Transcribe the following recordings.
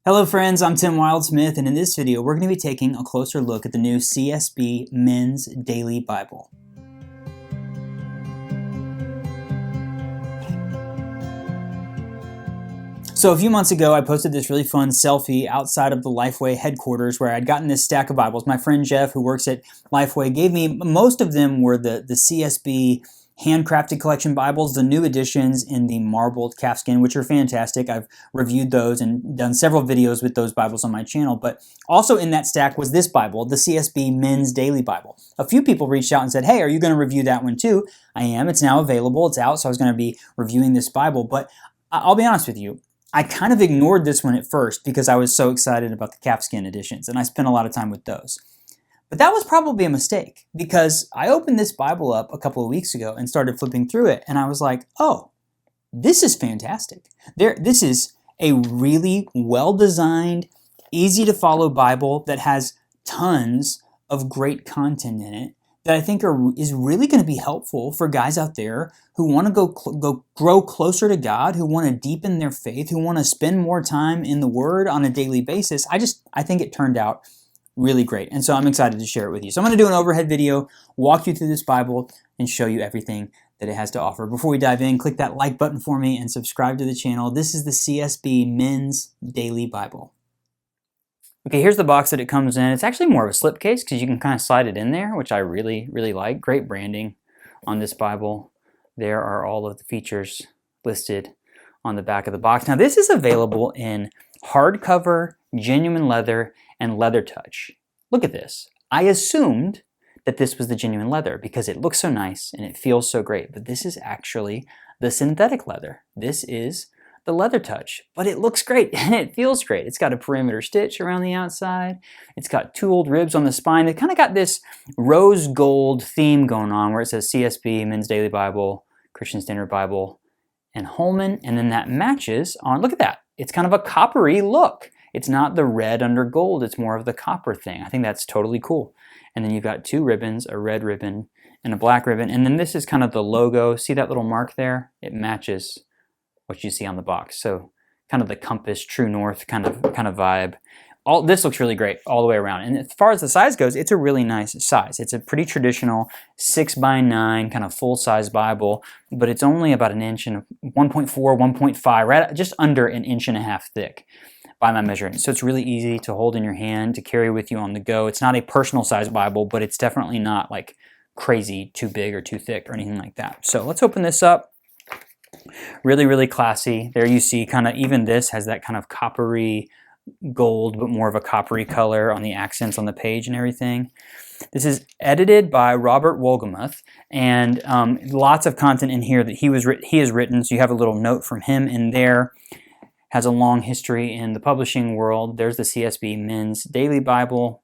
Hello friends, I'm Tim Wildsmith, and in this video we're going to be taking a closer look at the new CSB Men's Daily Bible. So a few months ago I posted this really fun selfie outside of the Lifeway headquarters where I'd gotten this stack of Bibles. My friend Jeff, who works at Lifeway, gave me, most of them were the CSB handcrafted collection Bibles, the new editions in the marbled calfskin, which are fantastic. I've reviewed those and done several videos with those Bibles on my channel. But also in that stack was this Bible, the CSB Men's Daily Bible. A few people reached out and said, hey, are you going to review that one too? I am. It's now available. It's out. So I was going to be reviewing this Bible. But I'll be honest with you, I kind of ignored this one at first because I was so excited about the calfskin editions, and I spent a lot of time with those. But that was probably a mistake because I opened this Bible up a couple of weeks ago and started flipping through it, and I was like, oh, this is fantastic. This is a really well-designed, easy-to-follow Bible that has tons of great content in it that I think is really going to be helpful for guys out there who want to go grow closer to God, who want to deepen their faith, who want to spend more time in the Word on a daily basis. I think it turned out really great, and so I'm excited to share it with you. So I'm going to do an overhead video, walk you through this Bible, and show you everything that it has to offer. Before we dive in, click that like button for me and subscribe to the channel. This is the CSB Men's Daily Bible. Okay, here's the box that it comes in. It's actually more of a slipcase because you can kind of slide it in there, which I really like. Great branding on this Bible. There are all of the features listed on the back of the box. Now this is available in hardcover, genuine leather, and leather touch. Look at this. I assumed that this was the genuine leather because it looks so nice and it feels so great, but this is actually the synthetic leather. This is the leather touch, but it looks great and it feels great. It's got a perimeter stitch around the outside. It's got tooled ribs on the spine. It kind of got this rose gold theme going on where it says CSB, Men's Daily Bible, Christian Standard Bible, and Holman, and then that matches on, look at that. It's kind of a coppery look. It's not the red under gold, it's more of the copper thing. I think that's totally cool. And then you've got two ribbons, a red ribbon and a black ribbon. And then this is kind of the logo. See that little mark there? It matches what you see on the box. So kind of the compass, true north kind of vibe. All this looks really great all the way around. And as far as the size goes, it's a really nice size. It's a pretty traditional 6x9 kind of full-size Bible, but it's only about an inch and 1.4, 1.5, right just under an inch and a half thick by my measuring. So it's really easy to hold in your hand, to carry with you on the go. It's not a personal size Bible, but it's definitely not like crazy too big or too thick or anything like that. So let's open this up. Really classy. There you see kind of, even this has that kind of coppery gold, but more of a coppery color on the accents on the page and everything. This is edited by Robert Wildsmith, and lots of content in here that he has written. So you have a little note from him in there. Has a long history in the publishing world. There's the CSB Men's Daily Bible.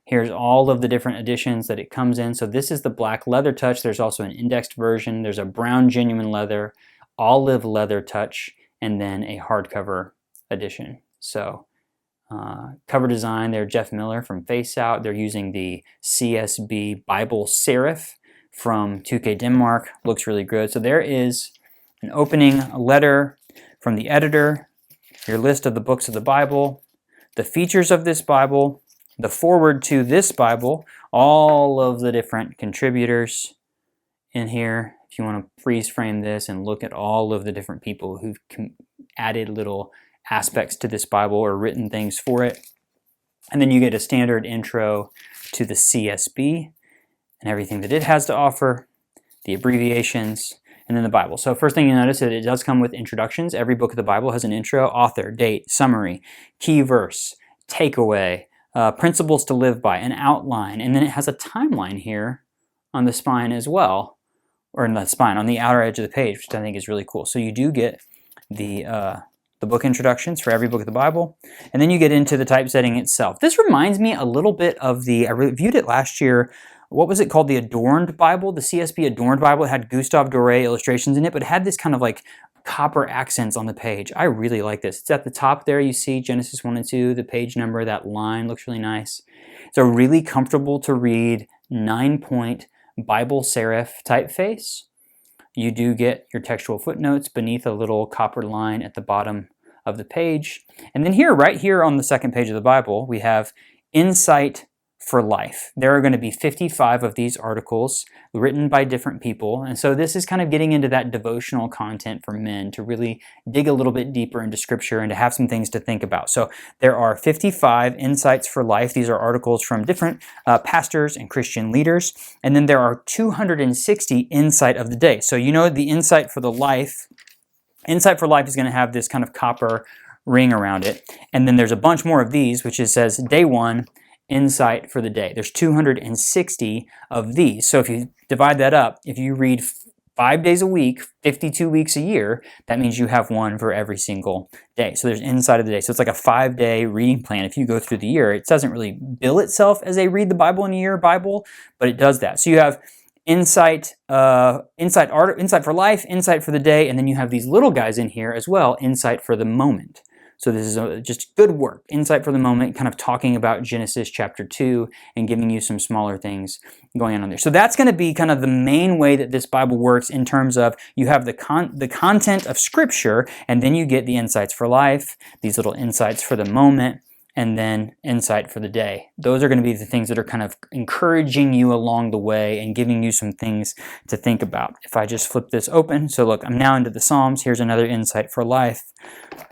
Here's all of the different editions that it comes in. So this is the black leather touch. There's also an indexed version. There's a brown genuine leather, olive leather touch, and then a hardcover edition. So cover design there, Jeff Miller from Face Out. They're using the CSB Bible serif from 2K Denmark. Looks really good. So there is an opening letter from the editor, your list of the books of the Bible, the features of this Bible, the foreword to this Bible, all of the different contributors in here. If you want to freeze frame this and look at all of the different people who've added little aspects to this Bible or written things for it. And then you get a standard intro to the CSB and everything that it has to offer, the abbreviations, and then the Bible. So first thing you notice is that it does come with introductions. Every book of the Bible has an intro, author, date, summary, key verse, takeaway, principles to live by, an outline, and then it has a timeline here on the spine as well, or in the spine, on the outer edge of the page, which I think is really cool. So you do get the book introductions for every book of the Bible, and then you get into the typesetting itself. This reminds me a little bit of I reviewed it last year. What was it called? The Adorned Bible, the CSB Adorned Bible. It had Gustave Doré illustrations in it, but it had this kind of like copper accents on the page. I really like this. It's at the top there. You see Genesis 1 and 2, the page number, that line looks really nice. It's a really comfortable to read 9-point Bible serif typeface. You do get your textual footnotes beneath a little copper line at the bottom of the page. And then here, right here on the second page of the Bible, we have Insight for Life. There are going to be 55 of these articles written by different people. And so this is kind of getting into that devotional content for men to really dig a little bit deeper into Scripture and to have some things to think about. So there are 55 Insights for Life. These are articles from different pastors and Christian leaders. And then there are 260 Insight of the Day. So you know the Insight for Life is going to have this kind of copper ring around it. And then there's a bunch more of these, which says Day 1, Insight for the Day. There's 260 of these. So if you divide that up, if you read 5 days a week, 52 weeks a year, that means you have one for every single day. So there's Insight of the Day. So it's like a 5-day reading plan. If you go through the year, it doesn't really bill itself as a read the Bible in a year Bible, but it does that. So you have Insight for Life, Insight for the Day, and then you have these little guys in here as well, Insight for the Moment. So this is just good work. Insight for the Moment, kind of talking about Genesis chapter 2 and giving you some smaller things going on there. So that's going to be kind of the main way that this Bible works in terms of you have the content of Scripture, and then you get the Insights for Life, these little Insights for the Moment, and then Insight for the Day. Those are going to be the things that are kind of encouraging you along the way and giving you some things to think about. If I just flip this open, so look, I'm now into the Psalms. Here's another Insight for Life.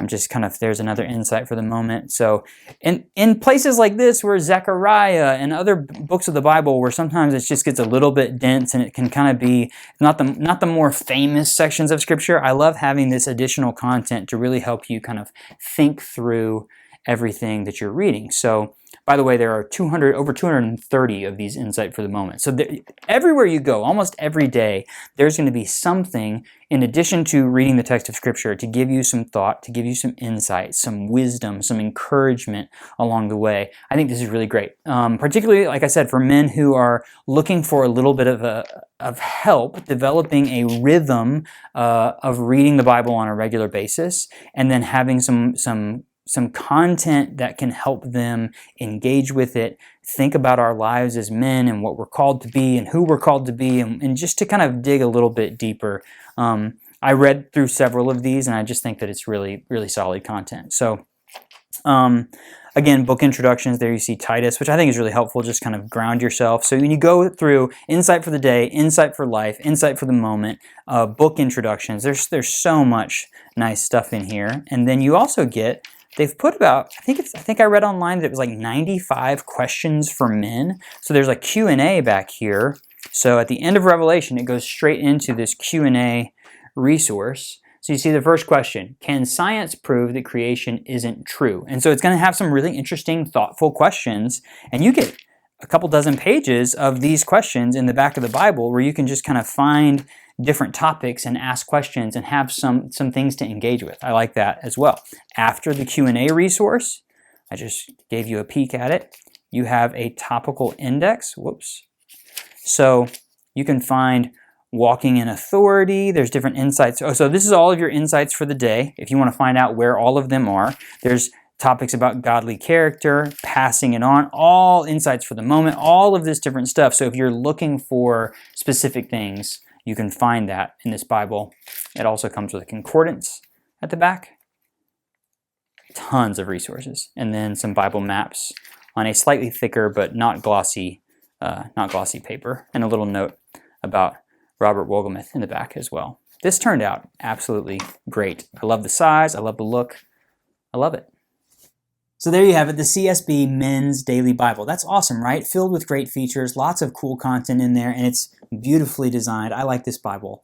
I'm just kind of, there's another Insight for the Moment. So in places like this where Zechariah and other books of the Bible where sometimes it just gets a little bit dense and it can kind of be not the more famous sections of Scripture, I love having this additional content to really help you kind of think through everything that you're reading. So, by the way, there are over 230 of these Insight for the Moment. So everywhere you go, almost every day, there's going to be something in addition to reading the text of Scripture to give you some thought, to give you some insight, some wisdom, some encouragement along the way. I think this is really great. Particularly, like I said, for men who are looking for a little bit of help developing a rhythm of reading the Bible on a regular basis, and then having some content that can help them engage with it, think about our lives as men and what we're called to be and who we're called to be, and just to kind of dig a little bit deeper. I read through several of these, and I just think that it's really, really solid content. So, again, book introductions, there you see Titus, which I think is really helpful, just kind of ground yourself. So when you go through Insight for the Day, Insight for Life, Insight for the Moment, book introductions, there's so much nice stuff in here. And then you also get, they've put about, I think I read online that it was like 95 questions for men. So there's a Q&A back here. So at the end of Revelation, it goes straight into this Q&A resource. So you see the first question, can science prove that creation isn't true? And so it's going to have some really interesting, thoughtful questions. And you get a couple dozen pages of these questions in the back of the Bible where you can just kind of find different topics and ask questions and have some things to engage with. I like that as well. After the Q&A resource, I just gave you a peek at it, you have a topical index. Whoops. So you can find walking in authority. There's different insights. Oh, so this is all of your insights for the day. If you want to find out where all of them are, there's topics about godly character, passing it on, all insights for the moment, all of this different stuff. So if you're looking for specific things, you can find that in this Bible. It also comes with a concordance at the back. Tons of resources. And then some Bible maps on a slightly thicker but not glossy paper. And a little note about Robert Wildsmith in the back as well. This turned out absolutely great. I love the size. I love the look. I love it. So there you have it, the CSB Men's Daily Bible. That's awesome, right? Filled with great features, lots of cool content in there, and it's beautifully designed. I like this Bible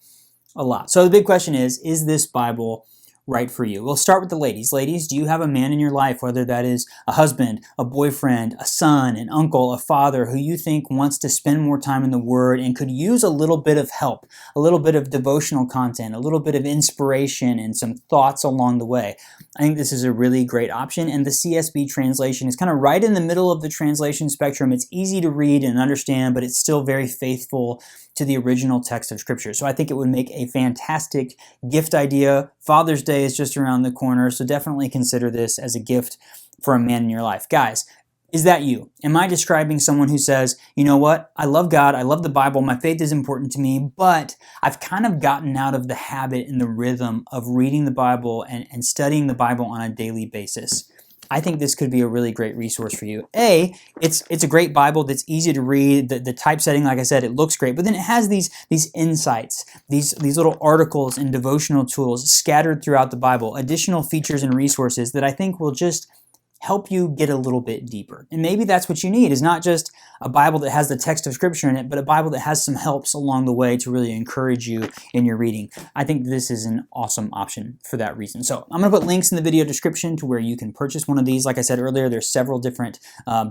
a lot. So the big question is this Bible right for you? We'll start with the ladies. Ladies, do you have a man in your life, whether that is a husband, a boyfriend, a son, an uncle, a father, who you think wants to spend more time in the Word and could use a little bit of help, a little bit of devotional content, a little bit of inspiration and some thoughts along the way? I think this is a really great option, and the CSB translation is kind of right in the middle of the translation spectrum. It's easy to read and understand, but it's still very faithful to the original text of Scripture. So I think it would make a fantastic gift idea. Father's Day is just around the corner, so definitely consider this as a gift for a man in your life. Guys, Is that you? Am I describing someone who says, you know what, I love God, I love the Bible, my faith is important to me, but I've kind of gotten out of the habit and the rhythm of reading the Bible and studying the Bible on a daily basis? I think this could be a really great resource for you. It's a great Bible that's easy to read. The typesetting, like I said, it looks great, but then it has these insights, these little articles and devotional tools scattered throughout the Bible, additional features and resources that I think will just help you get a little bit deeper. And maybe that's what you need, is not just a Bible that has the text of Scripture in it, but a Bible that has some helps along the way to really encourage you in your reading. I think this is an awesome option for that reason. So I'm going to put links in the video description to where you can purchase one of these. Like I said earlier, there's several different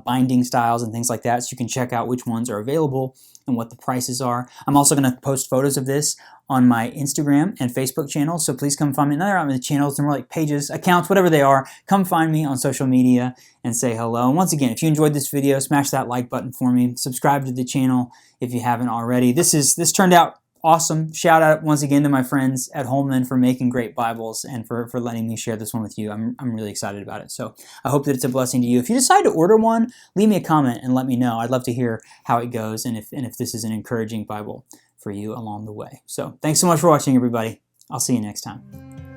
binding styles and things like that, so you can check out which ones are available and what the prices are. I'm also going to post photos of this on my Instagram and Facebook channels, so please come find me. They're on the channels, they're more like pages, accounts, whatever they are. Come find me on social media and say hello. And once again, if you enjoyed this video, smash that like button for me. Subscribe to the channel if you haven't already. This turned out awesome. Shout out once again to my friends at Holman for making great Bibles and for letting me share this one with you. I'm really excited about it. So I hope that it's a blessing to you. If you decide to order one, leave me a comment and let me know. I'd love to hear how it goes and if this is an encouraging Bible for you along the way. So thanks so much for watching, everybody. I'll see you next time.